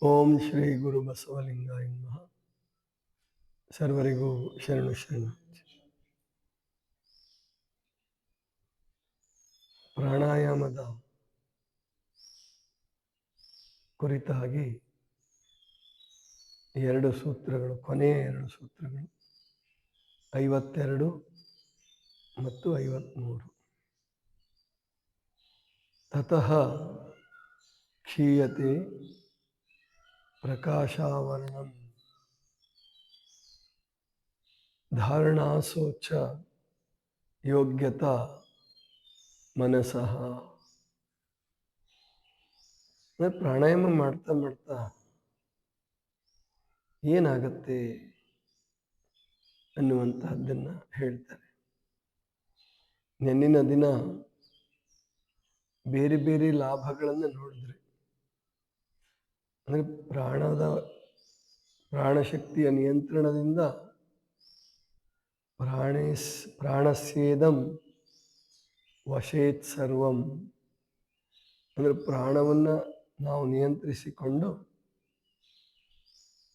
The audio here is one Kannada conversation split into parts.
ಓಂ ಶ್ರೀ ಗುರು ಬಸವಲಿಂಗಾಯ ನಮಃ. ಸರ್ವರಿಗೂ ಶರಣು ಶರಣ. ಪ್ರಾಣಾಯಾಮದ ಕುರಿತಾಗಿ ಎರಡು ಸೂತ್ರಗಳು, ಕೊನೆಯ ಎರಡು ಸೂತ್ರಗಳು 52 ಮತ್ತು 53. ತತಃ ಕ್ಷೀಯತೆ ಪ್ರಕಾಶಾವರಣಂ ಧಾರಣಾಸೋಚ ಯೋಗ್ಯತಾ ಮನಸಃ. ಪ್ರಾಣಾಯಾಮ ಮಾಡ್ತಾ ಮಾಡ್ತಾ ಏನಾಗತ್ತೆ ಅನ್ನುವಂತಹದ್ದನ್ನು ಹೇಳ್ತಾರೆ. ನೆನ್ನಿನ ದಿನ ಬೇರೆ ಬೇರೆ ಲಾಭಗಳನ್ನು ನೋಡಿದ್ರೆ, ಅಂದರೆ ಪ್ರಾಣಶಕ್ತಿಯ ನಿಯಂತ್ರಣದಿಂದ ಪ್ರಾಣಸ್ಯೇದಂ ವಶೇತ್ ಸರ್ವಂ, ಅಂದರೆ ಪ್ರಾಣವನ್ನು ನಾವು ನಿಯಂತ್ರಿಸಿಕೊಂಡು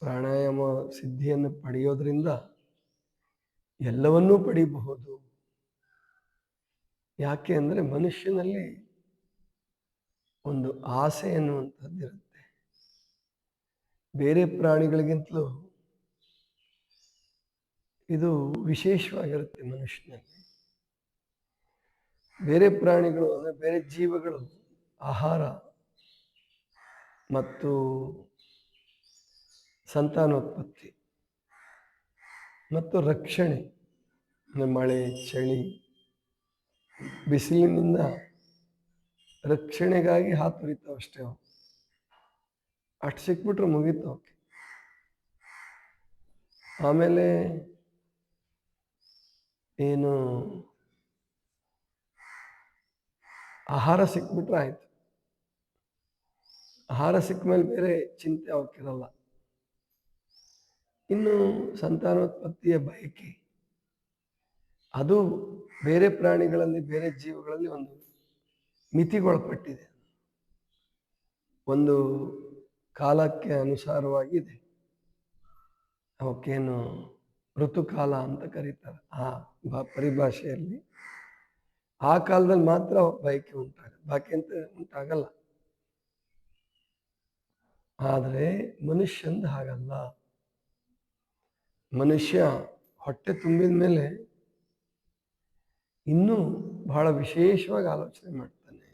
ಪ್ರಾಣಾಯಾಮ ಸಿದ್ಧಿಯನ್ನು ಪಡೆಯೋದ್ರಿಂದ ಎಲ್ಲವನ್ನೂ ಪಡೆಯಬಹುದು. ಯಾಕೆ ಅಂದರೆ ಮನುಷ್ಯನಲ್ಲಿ ಒಂದು ಆಸೆ ಎನ್ನುವಂಥದ್ದಿರುತ್ತೆ. ಬೇರೆ ಪ್ರಾಣಿಗಳಿಗಿಂತಲೂ ಇದು ವಿಶೇಷವಾಗಿರುತ್ತೆ ಮನುಷ್ಯನಲ್ಲಿ. ಬೇರೆ ಪ್ರಾಣಿಗಳು ಅಂದರೆ ಬೇರೆ ಜೀವಗಳು ಆಹಾರ ಮತ್ತು ಸಂತಾನೋತ್ಪತ್ತಿ ಮತ್ತು ರಕ್ಷಣೆ, ಮಳೆ ಚಳಿ ಬಿಸಿಲಿನಿಂದ ರಕ್ಷಣೆಗಾಗಿ ಹಾತೊರಿತಾವಷ್ಟೇ. ಅಷ್ಟು ಸಿಕ್ಬಿಟ್ರೆ ಮುಗೀತು ಅವಕ್ಕೆ. ಆಮೇಲೆ ಏನು ಆಹಾರ ಸಿಕ್ಬಿಟ್ರೆ ಆಯ್ತು. ಆಹಾರ ಸಿಕ್ಕ ಮೇಲೆ ಬೇರೆ ಚಿಂತೆ ಅವಕ್ಕಿರಲ್ಲ. ಇನ್ನು ಸಂತಾನೋತ್ಪತ್ತಿಯ ಬಯಕೆ, ಅದು ಬೇರೆ ಪ್ರಾಣಿಗಳಲ್ಲಿ ಬೇರೆ ಜೀವಗಳಲ್ಲಿ ಒಂದು ಮಿತಿಗೊಳಪಟ್ಟಿದೆ. ಒಂದು ಕಾಲಕ್ಕೆ ಅನುಸಾರವಾಗಿದೆ. ಅವಕ್ಕೇನು ಋತುಕಾಲ ಅಂತ ಕರೀತಾರೆ ಆ ಪರಿಭಾಷೆಯಲ್ಲಿ. ಆ ಕಾಲದಲ್ಲಿ ಮಾತ್ರ ಬಯಕೆ ಉಂಟಾಗಲ್ಲ, ಬಾಕಿ ಅಂತ ಉಂಟಾಗಲ್ಲ. ಆದರೆ ಮನುಷ್ಯಂದು ಹಾಗಲ್ಲ. ಮನುಷ್ಯ ಹೊಟ್ಟೆ ತುಂಬಿದ ಮೇಲೆ ಇನ್ನೂ ಬಹಳ ವಿಶೇಷವಾಗಿ ಆಲೋಚನೆ ಮಾಡ್ತಾನೆ.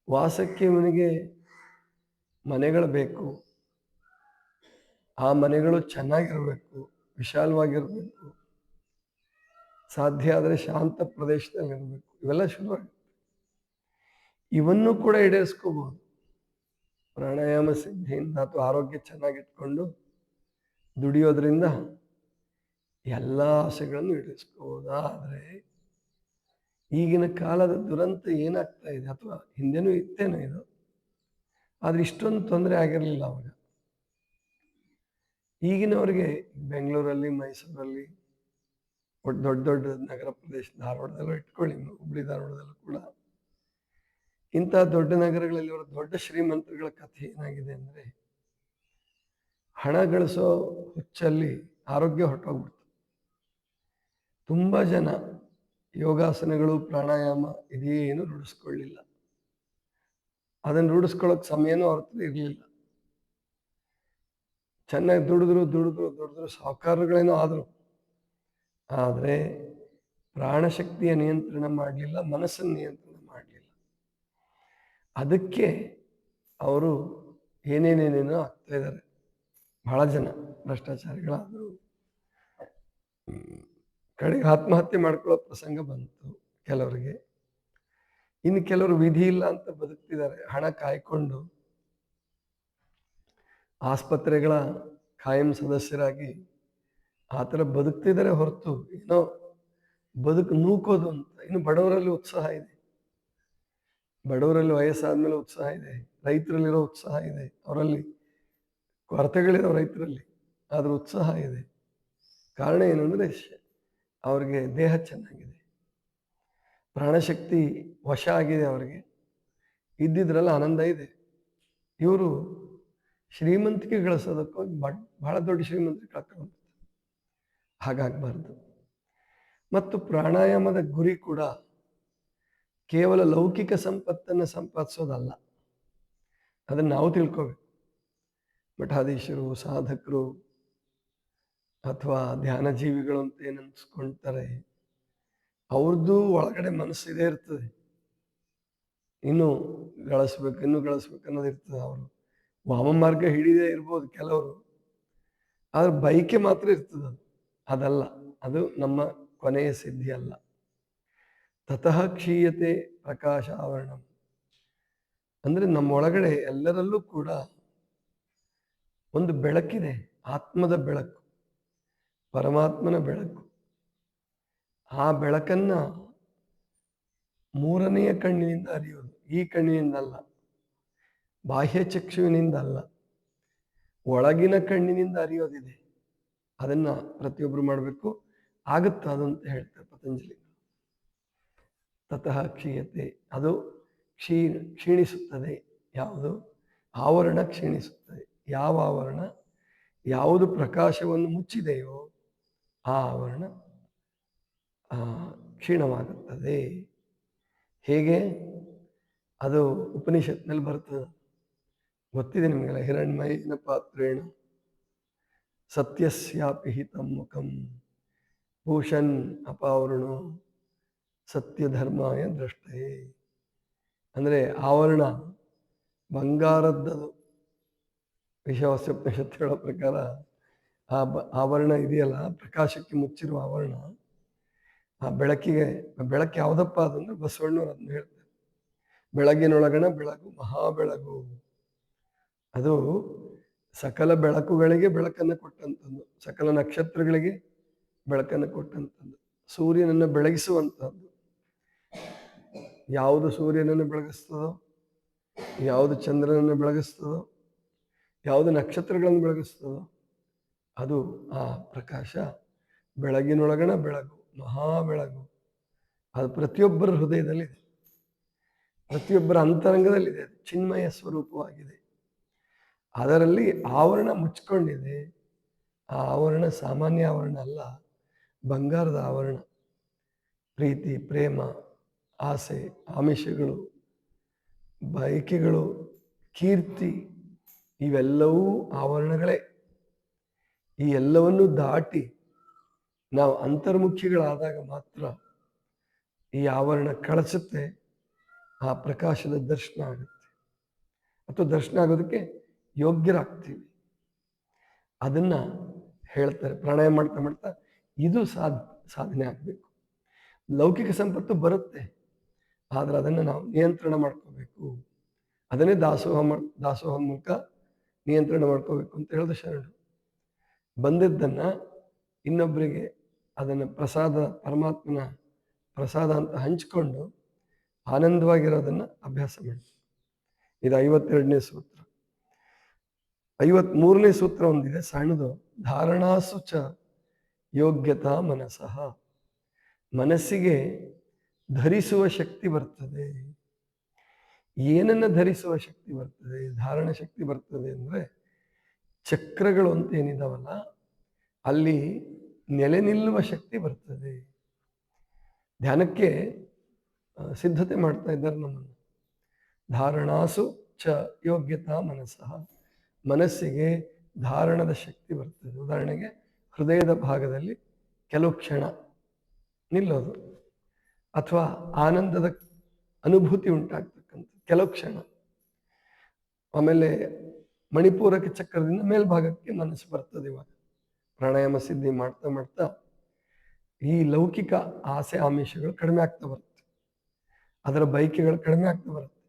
ವಾಸಕ್ಕೆ ಇವನಿಗೆ ಮನೆಗಳು ಬೇಕು. ಆ ಮನೆಗಳು ಚೆನ್ನಾಗಿರಬೇಕು, ವಿಶಾಲವಾಗಿರಬೇಕು, ಸಾಧ್ಯ ಆದರೆ ಶಾಂತ ಪ್ರದೇಶದಲ್ಲಿರಬೇಕು. ಇವೆಲ್ಲ ಶುರುವಾಗುತ್ತೆ. ಇವನ್ನು ಕೂಡ ಈಡೇರಿಸ್ಕೋಬಹುದು ಪ್ರಾಣಾಯಾಮ ಸಿದ್ಧಿಯಿಂದ, ಅಥವಾ ಆರೋಗ್ಯ ಚೆನ್ನಾಗಿಟ್ಕೊಂಡು ದುಡಿಯೋದ್ರಿಂದ ಎಲ್ಲ ಆಸೆಗಳನ್ನು ಈಡೇರಿಸ್ಕೋಬಹುದು. ಆದರೆ ಈಗಿನ ಕಾಲದ ದುರಂತ ಏನಾಗ್ತಾ ಇದೆ, ಅಥವಾ ಹಿಂದೆನೂ ಇತ್ತೇನೋ ಇದು, ಆದರೆ ಇಷ್ಟೊಂದು ತೊಂದರೆ ಆಗಿರಲಿಲ್ಲ ಅವಾಗ. ಈಗಿನವರಿಗೆ ಬೆಂಗಳೂರಲ್ಲಿ, ಮೈಸೂರಲ್ಲಿ, ದೊಡ್ಡ ದೊಡ್ಡ ನಗರ ಪ್ರದೇಶ, ಧಾರವಾಡದಲ್ಲೂ ಇಟ್ಕೊಳ್ಳಿ, ಹುಬ್ಳಿ ಧಾರವಾಡದಲ್ಲೂ ಕೂಡ, ಇಂಥ ದೊಡ್ಡ ನಗರಗಳಲ್ಲಿ ಅವರ ದೊಡ್ಡ ಶ್ರೀಮಂತರುಗಳ ಕಥೆ ಏನಾಗಿದೆ ಅಂದರೆ, ಹಣ ಗಳಿಸೋ ಹುಚ್ಚಲ್ಲಿ ಆರೋಗ್ಯ ಹೊರಟೋಗ್ಬಿಡ್ತು. ತುಂಬ ಜನ ಯೋಗಾಸನಗಳು, ಪ್ರಾಣಾಯಾಮ ಇದೇನು ರೂಢಿಸ್ಕೊಳ್ಳಿಲ್ಲ. ಅದನ್ನು ರೂಢಿಸ್ಕೊಳ್ಳೋಕೆ ಸಮಯನೂ ಅವ್ರ ಹತ್ರ ಇರಲಿಲ್ಲ. ಚೆನ್ನಾಗಿ ದುಡಿದ್ರು ಸಾಹುಕಾರಗಳೇನೋ ಆದರು. ಆದರೆ ಪ್ರಾಣಶಕ್ತಿಯ ನಿಯಂತ್ರಣ ಮಾಡಲಿಲ್ಲ, ಮನಸ್ಸನ್ನು ನಿಯಂತ್ರಣ ಮಾಡಲಿಲ್ಲ. ಅದಕ್ಕೆ ಅವರು ಏನೇನೇನೇನೋ ಆಗ್ತಾ ಇದ್ದಾರೆ. ಬಹಳ ಜನ ಭ್ರಷ್ಟಾಚಾರಿಗಳಾದರು, ಕಡೆಗೆ ಆತ್ಮಹತ್ಯೆ ಮಾಡ್ಕೊಳ್ಳೋ ಪ್ರಸಂಗ ಬಂತು ಕೆಲವರಿಗೆ. ಇನ್ನು ಕೆಲವರು ವಿಧಿ ಇಲ್ಲ ಅಂತ ಬದುಕ್ತಿದ್ದಾರೆ. ಹಣ ಕಾಯ್ಕೊಂಡು ಆಸ್ಪತ್ರೆಗಳ ಕಾಯಂ ಸದಸ್ಯರಾಗಿ ಆ ಥರ ಬದುಕ್ತಿದ್ದಾರೆ ಹೊರತು ಏನೋ ಬದುಕು ನೂಕೋದು ಅಂತ. ಇನ್ನು ಬಡವರಲ್ಲಿ ಉತ್ಸಾಹ ಇದೆ, ಬಡವರಲ್ಲಿ ವಯಸ್ಸಾದ್ಮೇಲೆ ಉತ್ಸಾಹ ಇದೆ, ರೈತರಲ್ಲಿರೋ ಉತ್ಸಾಹ ಇದೆ, ಅವರಲ್ಲಿ ಕೊರತೆಗಳಿರೋ ರೈತರಲ್ಲಿ, ಆದ್ರ ಉತ್ಸಾಹ ಇದೆ. ಕಾರಣ ಏನು ಅಂದರೆ ಅವ್ರಿಗೆ ದೇಹ ಚೆನ್ನಾಗಿದೆ, ಪ್ರಾಣಶಕ್ತಿ ವಶ ಆಗಿದೆ, ಅವರಿಗೆ ಇದ್ದಿದ್ರಲ್ಲ ಆನಂದ ಇದೆ. ಇವರು ಶ್ರೀಮಂತಿಕೆ ಗಳಿಸೋದಕ್ಕೋಗಿ ಬಹಳ ದೊಡ್ಡ ಶ್ರೀಮಂತಿಕೆ ಕಳ್ಕೊಂಡು ಹಾಗಾಗಬಾರ್ದು. ಮತ್ತು ಪ್ರಾಣಾಯಾಮದ ಗುರಿ ಕೂಡ ಕೇವಲ ಲೌಕಿಕ ಸಂಪತ್ತನ್ನು ಸಂಪಾದಿಸೋದಲ್ಲ, ಅದನ್ನು ನಾವು ತಿಳ್ಕೋಬೇಕು. ಮಠಾಧೀಶರು, ಸಾಧಕರು ಅಥವಾ ಧ್ಯಾನ ಜೀವಿಗಳು ಅಂತ ಏನು ಅನ್ಸ್ಕೊಳ್ತಾರೆ, ಅವ್ರದ್ದು ಒಳಗಡೆ ಮನಸ್ಸಿದೆ ಇರ್ತದೆ, ಇನ್ನೂ ಗಳಿಸ್ಬೇಕು ಅನ್ನೋದು ಇರ್ತದೆ. ಅವರು ವಾಮ ಮಾರ್ಗ ಹಿಡಿದೇ ಇರ್ಬೋದು ಕೆಲವರು, ಆದ್ರೆ ಬೈಕೆ ಮಾತ್ರ ಇರ್ತದೆ. ಅದಲ್ಲ, ಅದು ನಮ್ಮ ಕೊನೆಯ ಸಿದ್ಧಿ ಅಲ್ಲ. ತತಃ ಕ್ಷೀಯತೆ ಪ್ರಕಾಶ ಆವರಣ ಅಂದ್ರೆ ನಮ್ಮೊಳಗಡೆ ಎಲ್ಲರಲ್ಲೂ ಕೂಡ ಒಂದು ಬೆಳಕಿದೆ, ಆತ್ಮದ ಬೆಳಕು, ಪರಮಾತ್ಮನ ಬೆಳಕು. ಆ ಬೆಳಕನ್ನ ಮೂರನೆಯ ಕಣ್ಣಿನಿಂದ ಅರಿಯೋದು, ಈ ಕಣ್ಣಿನಿಂದ ಅಲ್ಲ, ಬಾಹ್ಯ ಚಕ್ಷುವಿನಿಂದ ಅಲ್ಲ, ಒಳಗಿನ ಕಣ್ಣಿನಿಂದ ಅರಿಯೋದಿದೆ. ಅದನ್ನ ಪ್ರತಿಯೊಬ್ಬರು ಮಾಡಬೇಕು. ಆಗುತ್ತ ಅದಂತ ಹೇಳ್ತಾರೆ ಪತಂಜಲಿ. ತತಃ ಕ್ಷೀಯತೆ, ಅದು ಕ್ಷೀಣಿಸುತ್ತದೆ. ಯಾವುದು? ಆವರಣ ಕ್ಷೀಣಿಸುತ್ತದೆ. ಯಾವ ಆವರಣ? ಯಾವುದು ಪ್ರಕಾಶವನ್ನು ಮುಚ್ಚಿದೆಯೋ ಆ ಆವರಣ ಕ್ಷೀಣವಾಗುತ್ತದೆ. ಹೇಗೆ? ಅದು ಉಪನಿಷತ್ನಲ್ಲಿ ಬರ್ತದೆ, ಗೊತ್ತಿದೆ ನಿಮಗೆಲ್ಲ. ಹಿರಣ್ಮಯನ ಪಾತ್ರೇಣ ಸತ್ಯಸ್ಯಾಪಿ ಹಿತಂ ಮುಖಂ ಭೂಷನ್ ಅಪಾವರಣೋ ಸತ್ಯಧರ್ಮಾಯ ದೃಷ್ಟೇ. ಅಂದರೆ ಆವರಣ ಬಂಗಾರದ್ದದು. ವಿಶ್ವಾಸೋಪನಿಷತ್ತು ಹೇಳೋ ಪ್ರಕಾರ ಆ ಆವರಣ ಇದೆಯಲ್ಲ, ಪ್ರಕಾಶಕ್ಕೆ ಮುಚ್ಚಿರುವ ಆವರಣ, ಆ ಬೆಳಕಿಗೆ, ಬೆಳಕು ಯಾವುದಪ್ಪ ಅದಂದ್ರೆ ಬಸವಣ್ಣವ್ರು ಅದನ್ನ ಹೇಳ್ತಾರೆ, ಬೆಳಗಿನೊಳಗಣ ಬೆಳಕು ಮಹಾಬೆಳಗು. ಅದು ಸಕಲ ಬೆಳಕುಗಳಿಗೆ ಬೆಳಕನ್ನು ಕೊಟ್ಟಂಥದ್ದು, ಸಕಲ ನಕ್ಷತ್ರಗಳಿಗೆ ಬೆಳಕನ್ನು ಕೊಟ್ಟಂಥದ್ದು, ಸೂರ್ಯನನ್ನು ಬೆಳಗಿಸುವಂಥದ್ದು. ಯಾವುದು ಸೂರ್ಯನನ್ನು ಬೆಳಗಿಸ್ತದೋ, ಯಾವುದು ಚಂದ್ರನನ್ನು ಬೆಳಗಿಸ್ತದೋ, ಯಾವುದು ನಕ್ಷತ್ರಗಳನ್ನು ಬೆಳಗಿಸ್ತದೋ ಅದು ಆ ಪ್ರಕಾಶ. ಬೆಳಗಿನೊಳಗಣ ಬೆಳಗು ಮಹಾಬೆಳಗು. ಅದು ಪ್ರತಿಯೊಬ್ಬರ ಹೃದಯದಲ್ಲಿದೆ, ಪ್ರತಿಯೊಬ್ಬರ ಅಂತರಂಗದಲ್ಲಿದೆ, ಚಿನ್ಮಯ ಸ್ವರೂಪವಾಗಿದೆ. ಅದರಲ್ಲಿ ಆವರಣ ಮುಚ್ಕೊಂಡಿದೆ. ಆ ಆವರಣ ಸಾಮಾನ್ಯ ಆವರಣ ಅಲ್ಲ, ಬಂಗಾರದ ಆವರಣ. ಪ್ರೀತಿ, ಪ್ರೇಮ, ಆಸೆ, ಆಮಿಷಗಳು, ಬಯಕೆಗಳು, ಕೀರ್ತಿ, ಇವೆಲ್ಲವೂ ಆವರಣಗಳೇ. ಈ ಎಲ್ಲವನ್ನೂ ದಾಟಿ ನಾವು ಅಂತರ್ಮುಖಿಗಳಾದಾಗ ಮಾತ್ರ ಈ ಆವರಣ ಕಳಚುತ್ತೆ, ಆ ಪ್ರಕಾಶದ ದರ್ಶನ ಆಗುತ್ತೆ, ಅಥವಾ ದರ್ಶನ ಆಗೋದಕ್ಕೆ ಯೋಗ್ಯರಾಗ್ತೀವಿ. ಅದನ್ನ ಹೇಳ್ತಾರೆ ಪ್ರಾಣಾಯಾಮ ಮಾಡ್ತಾ ಮಾಡ್ತಾ. ಇದು ಸಾಧನೆ ಆಗಬೇಕು. ಲೌಕಿಕ ಸಂಪತ್ತು ಬರುತ್ತೆ, ಆದ್ರೆ ಅದನ್ನು ನಾವು ನಿಯಂತ್ರಣ ಮಾಡ್ಕೋಬೇಕು. ಅದನ್ನೇ ದಾಸೋಹ ಮೂಲಕ ನಿಯಂತ್ರಣ ಮಾಡ್ಕೋಬೇಕು ಅಂತ ಹೇಳಿದ ಶರಣರು. ಬಂದಿದ್ದನ್ನ ಇನ್ನೊಬ್ಬರಿಗೆ ಅದನ್ನು ಪ್ರಸಾದ, ಪರಮಾತ್ಮನ ಪ್ರಸಾದ ಅಂತ ಹಂಚಿಕೊಂಡು ಆನಂದವಾಗಿರೋದನ್ನ ಅಭ್ಯಾಸ ಮಾಡಿ. ಇದು 52ನೇ ಸೂತ್ರ. 53ನೇ ಸೂತ್ರ ಒಂದಿದೆ ಸಣ್ಣದು, ಧಾರಣಾಸು ಚ ಯೋಗ್ಯತಾ ಮನಸಃ. ಮನಸ್ಸಿಗೆ ಧರಿಸುವ ಶಕ್ತಿ ಬರ್ತದೆ. ಏನನ್ನ ಧರಿಸುವ ಶಕ್ತಿ ಬರ್ತದೆ? ಧಾರಣ ಶಕ್ತಿ ಬರ್ತದೆ ಅಂದ್ರೆ ಚಕ್ರಗಳು ಅಂತ ಏನಿದಾವಲ್ಲ, ಅಲ್ಲಿ ನೆಲೆ ನಿಲ್ಲುವ ಶಕ್ತಿ ಬರ್ತದೆ. ಧ್ಯಾನಕ್ಕೆ ಸಿದ್ಧತೆ ಮಾಡ್ತಾ ಇದ್ದಾರೆ ನಮ್ಮನ್ನು. ಧಾರಣಾಸು ಚ ಯೋಗ್ಯತಾ ಮನಸ್ಸಃ. ಮನಸ್ಸಿಗೆ ಧಾರಣದ ಶಕ್ತಿ ಬರ್ತದೆ. ಉದಾಹರಣೆಗೆ ಹೃದಯದ ಭಾಗದಲ್ಲಿ ಕೆಲವು ಕ್ಷಣ ನಿಲ್ಲೋದು, ಅಥವಾ ಆನಂದದ ಅನುಭೂತಿ ಉಂಟಾಗ್ತಕ್ಕಂಥ ಕೆಲವು ಕ್ಷಣ. ಆಮೇಲೆ ಮಣಿಪೂರಕ ಚಕ್ರದಿಂದ ಮೇಲ್ಭಾಗಕ್ಕೆ ಮನಸ್ಸು ಬರ್ತದೆ. ಇವಾಗ ಪ್ರಾಣಾಯಾಮ ಸಿದ್ಧಿ ಮಾಡ್ತಾ ಮಾಡ್ತಾ ಈ ಲೌಕಿಕ ಆಸೆ ಆಮಿಷಗಳು ಕಡಿಮೆ ಆಗ್ತಾ ಬರುತ್ತೆ, ಅದರ ಬಯಕೆಗಳು ಕಡಿಮೆ ಆಗ್ತಾ ಬರುತ್ತೆ.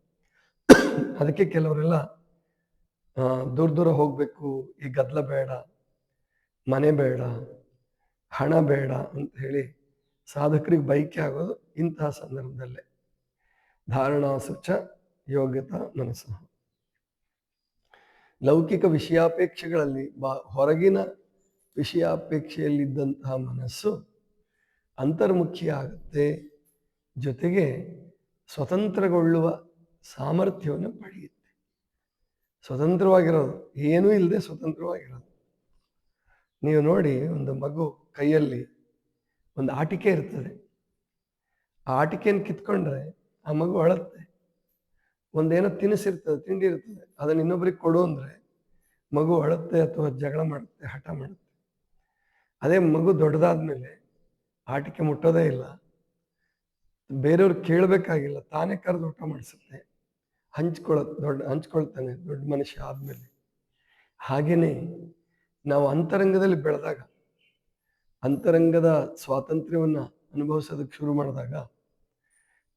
ಅದಕ್ಕೆ ಕೆಲವರೆಲ್ಲ ದೂರ ದೂರ ಹೋಗ್ಬೇಕು, ಈ ಗದ್ದಲ ಬೇಡ, ಮನೆ ಬೇಡ, ಹಣ ಬೇಡ ಅಂತ ಹೇಳಿ ಸಾಧಕರಿಗೆ ಬಯಕೆ ಆಗೋದು ಇಂತಹ ಸಂದರ್ಭದಲ್ಲೇ. ಧಾರಣಾಸುಚ ಯೋಗ್ಯತಾ ಮನಸ್ಸು. ಲೌಕಿಕ ವಿಷಯಾಪೇಕ್ಷೆಗಳಲ್ಲಿ ಹೊರಗಿನ ವಿಷಯಾಪೇಕ್ಷೆಯಲ್ಲಿದ್ದಂತಹ ಮನಸ್ಸು ಅಂತರ್ಮುಖಿ ಆಗುತ್ತೆ, ಜೊತೆಗೆ ಸ್ವತಂತ್ರಗೊಳ್ಳುವ ಸಾಮರ್ಥ್ಯವನ್ನು ಪಡೆಯುತ್ತೆ. ಸ್ವತಂತ್ರವಾಗಿರೋದು, ಏನೂ ಇಲ್ಲದೆ ಸ್ವತಂತ್ರವಾಗಿರೋದು. ನೀವು ನೋಡಿ, ಒಂದು ಮಗು ಕೈಯಲ್ಲಿ ಒಂದು ಆಟಿಕೆ ಇರ್ತದೆ. ಆ ಆಟಿಕೆಯನ್ನು ಕಿತ್ಕೊಂಡ್ರೆ ಆ ಮಗು ಅಳುತ್ತೆ. ಒಂದೇನೋ ತಿನಿಸಿರ್ತದೆ, ತಿಂಡಿ ಇರ್ತದೆ, ಅದನ್ನು ಇನ್ನೊಬ್ರಿಗೆ ಕೊಡು ಅಂದರೆ ಮಗು ಅಳುತ್ತೆ ಅಥವಾ ಜಗಳ ಮಾಡುತ್ತೆ, ಹಠ ಮಾಡುತ್ತೆ. ಅದೇ ಮಗು ದೊಡ್ಡದಾದ್ಮೇಲೆ ಆಟಿಕೆ ಮುಟ್ಟೋದೇ ಇಲ್ಲ, ಬೇರೆಯವ್ರು ಕೇಳಬೇಕಾಗಿಲ್ಲ, ತಾನೇ ಕರೆದು ಊಟ ಮಾಡಿಸುತ್ತೆ, ಹಂಚ್ಕೊಳ್ತಾನೆ ದೊಡ್ಡ ಮನುಷ್ಯ ಆದಮೇಲೆ. ಹಾಗೆಯೇ ನಾವು ಅಂತರಂಗದಲ್ಲಿ ಬೆಳೆದಾಗ, ಅಂತರಂಗದ ಸ್ವಾತಂತ್ರ್ಯವನ್ನು ಅನುಭವಿಸೋದಕ್ಕೆ ಶುರು ಮಾಡಿದಾಗ,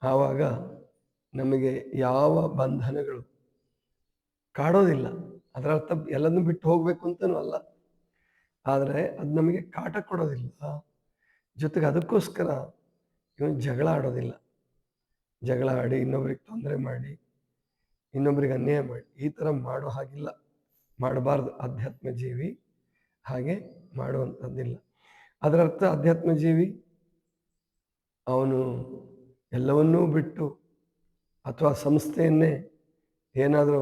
ಆವಾಗ ನಮಗೆ ಯಾವ ಬಂಧನಗಳು ಕಾಡೋದಿಲ್ಲ. ಅದರ ಅರ್ಥ ಎಲ್ಲದನ್ನು ಬಿಟ್ಟು ಹೋಗ್ಬೇಕು ಅಂತನೂ ಅಲ್ಲ, ಆದರೆ ಅದು ನಮಗೆ ಕಾಟ ಕೊಡೋದಿಲ್ಲ. ಜೊತೆಗೆ ಅದಕ್ಕೋಸ್ಕರ ಇವನು ಜಗಳ ಆಡೋದಿಲ್ಲ. ಜಗಳ ಆಡಿ ಇನ್ನೊಬ್ರಿಗೆ ತೊಂದರೆ ಮಾಡಿ ಇನ್ನೊಬ್ರಿಗೆ ಅನ್ಯಾಯ ಮಾಡಿ ಈ ಥರ ಮಾಡೋ ಹಾಗಿಲ್ಲ, ಮಾಡಬಾರ್ದು. ಅಧ್ಯಾತ್ಮ ಜೀವಿ ಹಾಗೆ ಮಾಡುವಂಥದ್ದಿಲ್ಲ. ಅದರ ಅರ್ಥ ಅಧ್ಯಾತ್ಮ ಜೀವಿ ಅವನು ಎಲ್ಲವನ್ನೂ ಬಿಟ್ಟು ಅಥವಾ ಸಂಸ್ಥೆಯನ್ನೇ ಏನಾದರೂ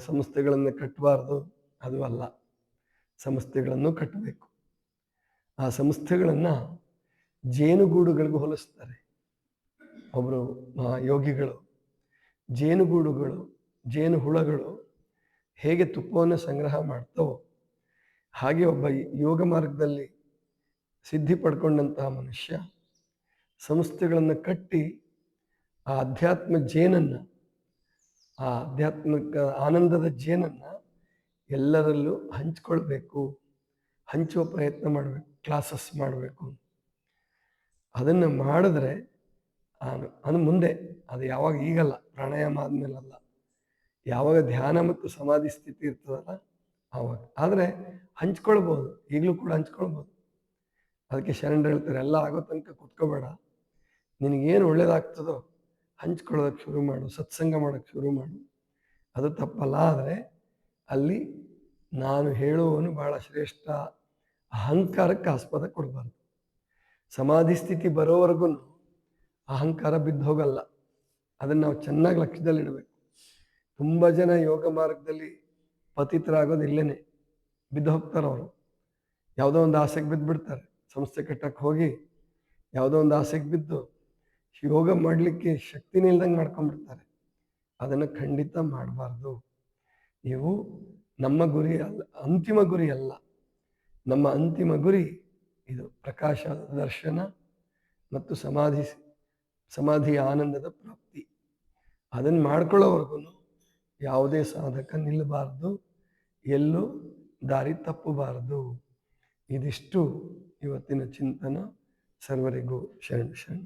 ಸಂಸ್ಥೆಗಳನ್ನು ಕಟ್ಟಬಾರ್ದು, ಅದು ಅಲ್ಲ. ಸಂಸ್ಥೆಗಳನ್ನು ಕಟ್ಟಬೇಕು. ಆ ಸಂಸ್ಥೆಗಳನ್ನು ಜೇನುಗೂಡುಗಳಿಗೂ ಹೋಲಿಸ್ತಾರೆ ಒಬ್ಬರು ಯೋಗಿಗಳು. ಜೇನುಗೂಡುಗಳು, ಜೇನು ಹುಳಗಳು ಹೇಗೆ ತುಪ್ಪವನ್ನು ಸಂಗ್ರಹ ಮಾಡ್ತವೋ ಹಾಗೆ ಒಬ್ಬ ಯೋಗ ಮಾರ್ಗದಲ್ಲಿ ಸಿದ್ಧಿ ಪಡ್ಕೊಂಡಂತಹ ಮನುಷ್ಯ ಸಂಸ್ಥೆಗಳನ್ನು ಕಟ್ಟಿ ಆ ಅಧ್ಯಾತ್ಮ ಜೇನನ್ನು, ಆ ಆಧ್ಯಾತ್ಮಿಕ ಆನಂದದ ಜೇನನ್ನು ಎಲ್ಲರಲ್ಲೂ ಹಂಚ್ಕೊಳ್ಬೇಕು, ಹಂಚುವ ಪ್ರಯತ್ನ ಮಾಡಬೇಕು, ಕ್ಲಾಸಸ್ ಮಾಡಬೇಕು. ಅದನ್ನು ಮಾಡಿದ್ರೆ ಅದು ಮುಂದೆ, ಅದು ಯಾವಾಗ, ಈಗಲ್ಲ, ಪ್ರಾಣಾಯಾಮ ಆದಮೇಲಲ್ಲ, ಯಾವಾಗ ಧ್ಯಾನ ಮತ್ತು ಸಮಾಧಿ ಸ್ಥಿತಿ ಇರ್ತದಲ್ಲ ಆವಾಗ. ಆದರೆ ಹಂಚ್ಕೊಳ್ಬೋದು, ಈಗಲೂ ಕೂಡ ಹಂಚ್ಕೊಳ್ಬೋದು. ಅದಕ್ಕೆ ಶರಣರು ಹೇಳ್ತಾರೆ, ಎಲ್ಲ ಆಗೋ ತನಕ ಕುತ್ಕೋಬೇಡ, ನಿನಗೇನು ಒಳ್ಳೇದಾಗ್ತದೋ ಹಂಚ್ಕೊಳ್ಳೋದಕ್ಕೆ ಶುರು ಮಾಡು, ಸತ್ಸಂಗ ಮಾಡೋಕ್ಕೆ ಶುರು ಮಾಡು. ಅದು ತಪ್ಪಲ್ಲ. ಆದರೆ ಅಲ್ಲಿ ನಾನು ಹೇಳುವವನು ಬಹಳ ಶ್ರೇಷ್ಠ, ಅಹಂಕಾರಕ್ಕೆ ಆಸ್ಪದ ಕೊಡಬಾರ್ದು. ಸಮಾಧಿ ಸ್ಥಿತಿ ಬರೋವರೆಗೂ ಅಹಂಕಾರ ಬಿದ್ದು ಹೋಗಲ್ಲ. ಅದನ್ನು ನಾವು ಚೆನ್ನಾಗಿ ಲಕ್ಷ್ಯದಲ್ಲಿಡಬೇಕು. ತುಂಬ ಜನ ಯೋಗ ಮಾರ್ಗದಲ್ಲಿ ಪತಿತರಾಗೋದು ಇಲ್ಲೇನೆ, ಬಿದ್ದು ಹೋಗ್ತಾರೆ. ಅವರು ಯಾವುದೋ ಒಂದು ಆಸೆಗೆ ಬಿದ್ದುಬಿಡ್ತಾರೆ. ಸಂಸ್ಥೆ ಕಟ್ಟಕ್ಕೆ ಹೋಗಿ ಯಾವುದೋ ಒಂದು ಆಸೆಗೆ ಬಿದ್ದು ಯೋಗ ಮಾಡಲಿಕ್ಕೆ ಶಕ್ತಿನೇ ಇಲ್ದಂಗೆ ಮಾಡ್ಕೊಂಡ್ಬಿಡ್ತಾರೆ. ಅದನ್ನು ಖಂಡಿತ ಮಾಡಬಾರ್ದು. ಇವು ನಮ್ಮ ಗುರಿ ಅಲ್ಲ, ಅಂತಿಮ ಗುರಿ ಅಲ್ಲ. ನಮ್ಮ ಅಂತಿಮ ಗುರಿ ಇದು ಪ್ರಕಾಶ ದರ್ಶನ ಮತ್ತು ಸಮಾಧಿಯ ಆನಂದದ ಪ್ರಾಪ್ತಿ. ಅದನ್ನು ಮಾಡ್ಕೊಳ್ಳೋವರೆಗೂ ಯಾವುದೇ ಸಾಧಕ ನಿಲ್ಲಬಾರ್ದು, ಎಲ್ಲೂ ದಾರಿ ತಪ್ಪಬಾರದು. ಇದಿಷ್ಟು ಇವತ್ತಿನ ಚಿಂತನ. ಸರ್ವರಿಗೂ ಶರಣ ಶರಣ.